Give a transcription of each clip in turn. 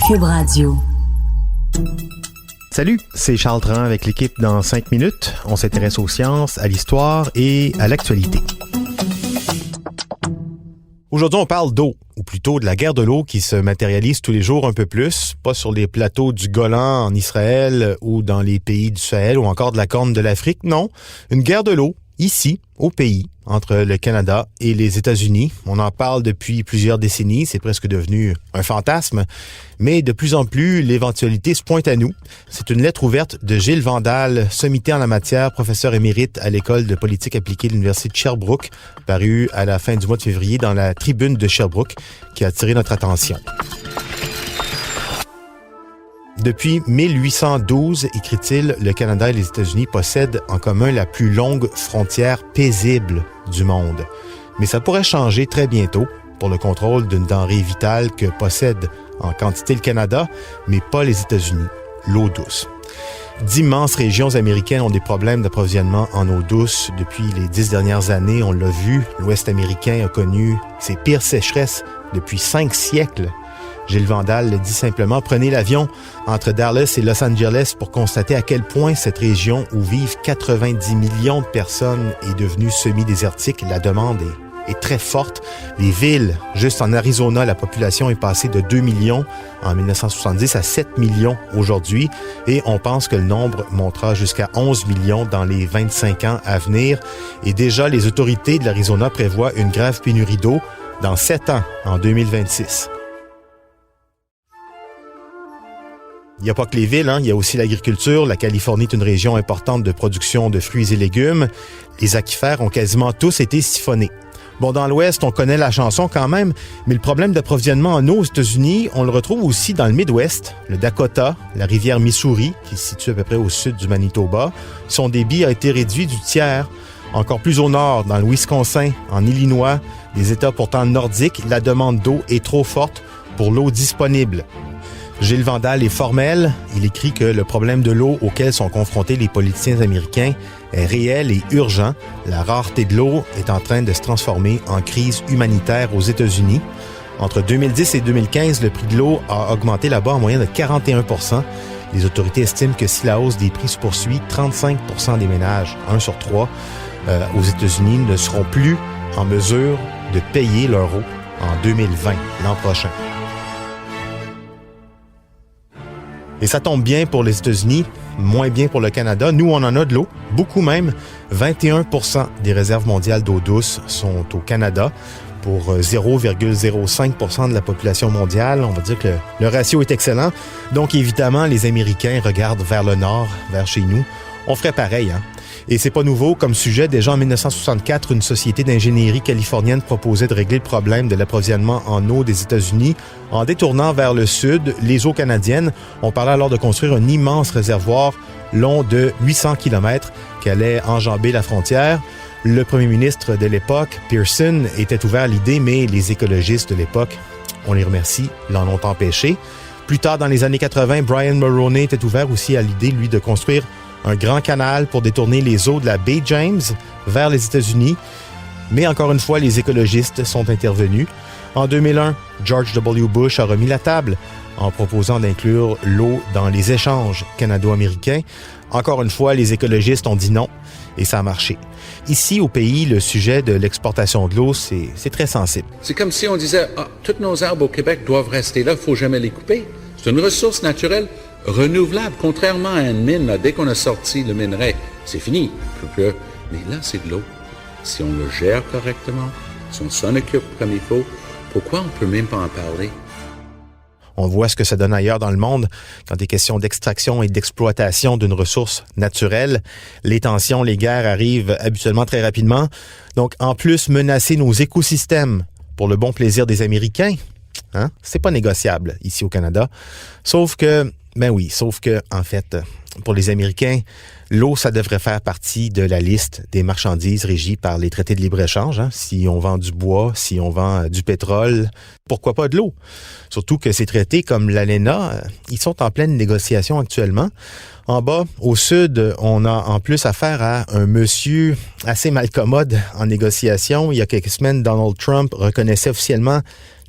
Cube Radio. Salut, c'est Charles Tran avec l'équipe dans 5 minutes. On s'intéresse aux sciences, à l'histoire et à l'actualité. Aujourd'hui, on parle d'eau, ou plutôt de la guerre de l'eau qui se matérialise tous les jours un peu plus, pas sur les plateaux du Golan en Israël ou dans les pays du Sahel ou encore de la Corne de l'Afrique. Non, une guerre de l'eau, ici, au pays, entre le Canada et les États-Unis. On en parle depuis plusieurs décennies, c'est presque devenu un fantasme, mais de plus en plus, l'éventualité se pointe à nous. C'est une lettre ouverte de Gilles Vandal, sommité en la matière, professeur émérite à l'École de politique appliquée de l'Université de Sherbrooke, parue à la fin du mois de février dans la Tribune de Sherbrooke, qui a attiré notre attention. Depuis 1812, écrit-il, le Canada et les États-Unis possèdent en commun la plus longue frontière paisible du monde. Mais ça pourrait changer très bientôt pour le contrôle d'une denrée vitale que possède en quantité le Canada, mais pas les États-Unis, l'eau douce. D'immenses régions américaines ont des problèmes d'approvisionnement en eau douce depuis les 10 dernières années. On l'a vu, l'Ouest américain a connu ses pires sécheresses depuis 5 siècles. Gilles Vandal le dit simplement, prenez l'avion entre Dallas et Los Angeles pour constater à quel point cette région où vivent 90 millions de personnes est devenue semi-désertique. La demande est très forte. Les villes, juste en Arizona, la population est passée de 2 millions en 1970 à 7 millions aujourd'hui et on pense que le nombre montera jusqu'à 11 millions dans les 25 ans à venir. Et déjà, les autorités de l'Arizona prévoient une grave pénurie d'eau dans 7 ans, en 2026. Il n'y a pas que les villes, il y a aussi l'agriculture. La Californie est une région importante de production de fruits et légumes. Les aquifères ont quasiment tous été siphonnés. Bon, dans l'Ouest, on connaît la chanson quand même, mais le problème d'approvisionnement en eau aux États-Unis, on le retrouve aussi dans le Midwest, le Dakota, la rivière Missouri, qui se situe à peu près au sud du Manitoba. Son débit a été réduit du tiers. Encore plus au nord, dans le Wisconsin, en Illinois, des États pourtant nordiques, la demande d'eau est trop forte pour l'eau disponible. Gilles Vandal est formel. Il écrit que le problème de l'eau auquel sont confrontés les politiciens américains est réel et urgent. La rareté de l'eau est en train de se transformer en crise humanitaire aux États-Unis. Entre 2010 et 2015, le prix de l'eau a augmenté là-bas en moyenne de 41%. Les autorités estiment que si la hausse des prix se poursuit, 35% des ménages, 1 sur 3, aux États-Unis ne seront plus en mesure de payer leur eau en 2020, l'an prochain. Et ça tombe bien pour les États-Unis, moins bien pour le Canada. Nous, on en a de l'eau, beaucoup même. 21% des réserves mondiales d'eau douce sont au Canada pour 0,05% de la population mondiale. On va dire que le ratio est excellent. Donc, évidemment, les Américains regardent vers le nord, vers chez nous. On ferait pareil, Et c'est pas nouveau comme sujet. Déjà en 1964, une société d'ingénierie californienne proposait de régler le problème de l'approvisionnement en eau des États-Unis en détournant vers le sud les eaux canadiennes. On parlait alors de construire un immense réservoir long de 800 km qui allait enjamber la frontière. Le premier ministre de l'époque, Pearson, était ouvert à l'idée, mais les écologistes de l'époque, on les remercie, l'en ont empêché. Plus tard, dans les années 80, Brian Mulroney était ouvert aussi à l'idée, lui, de construire un grand canal pour détourner les eaux de la baie James vers les États-Unis. Mais encore une fois, les écologistes sont intervenus. En 2001, George W. Bush a remis la table en proposant d'inclure l'eau dans les échanges canado-américains. Encore une fois, les écologistes ont dit non et ça a marché. Ici, au pays, le sujet de l'exportation de l'eau, c'est très sensible. C'est comme si on disait « Tous nos arbres au Québec doivent rester là, il ne faut jamais les couper. » C'est une ressource naturelle renouvelable, contrairement à une mine. Là, dès qu'on a sorti le minerai, c'est fini. Mais là, c'est de l'eau. Si on le gère correctement, si on s'en occupe comme il faut, pourquoi on ne peut même pas en parler? On voit ce que ça donne ailleurs dans le monde quand il est question d'extraction et d'exploitation d'une ressource naturelle. Les tensions, les guerres arrivent habituellement très rapidement. Donc, en plus, menacer nos écosystèmes pour le bon plaisir des Américains, c'est pas négociable ici au Canada. Sauf que, en fait, pour les Américains, l'eau, ça devrait faire partie de la liste des marchandises régies par les traités de libre-échange. Si on vend du bois, si on vend du pétrole, pourquoi pas de l'eau? Surtout que ces traités comme l'ALENA, ils sont en pleine négociation actuellement. En bas, au sud, on a en plus affaire à un monsieur assez malcommode en négociation. Il y a quelques semaines, Donald Trump reconnaissait officiellement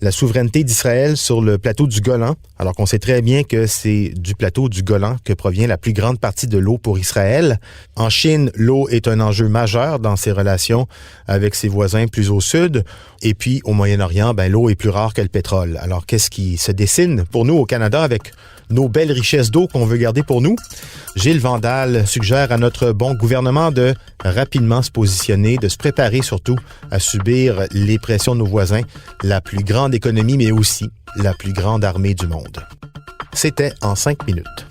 la souveraineté d'Israël sur le plateau du Golan, alors qu'on sait très bien que c'est du plateau du Golan que provient la plus grande partie de l'eau pour Israël. En Chine, l'eau est un enjeu majeur dans ses relations avec ses voisins plus au sud. Et puis, au Moyen-Orient, l'eau est plus rare que le pétrole. Alors, qu'est-ce qui se dessine pour nous au Canada avec nos belles richesses d'eau qu'on veut garder pour nous? Gilles Vandal suggère à notre bon gouvernement de rapidement se positionner, de se préparer surtout à subir les pressions de nos voisins, la plus grande économie, mais aussi la plus grande armée du monde. C'était en 5 minutes.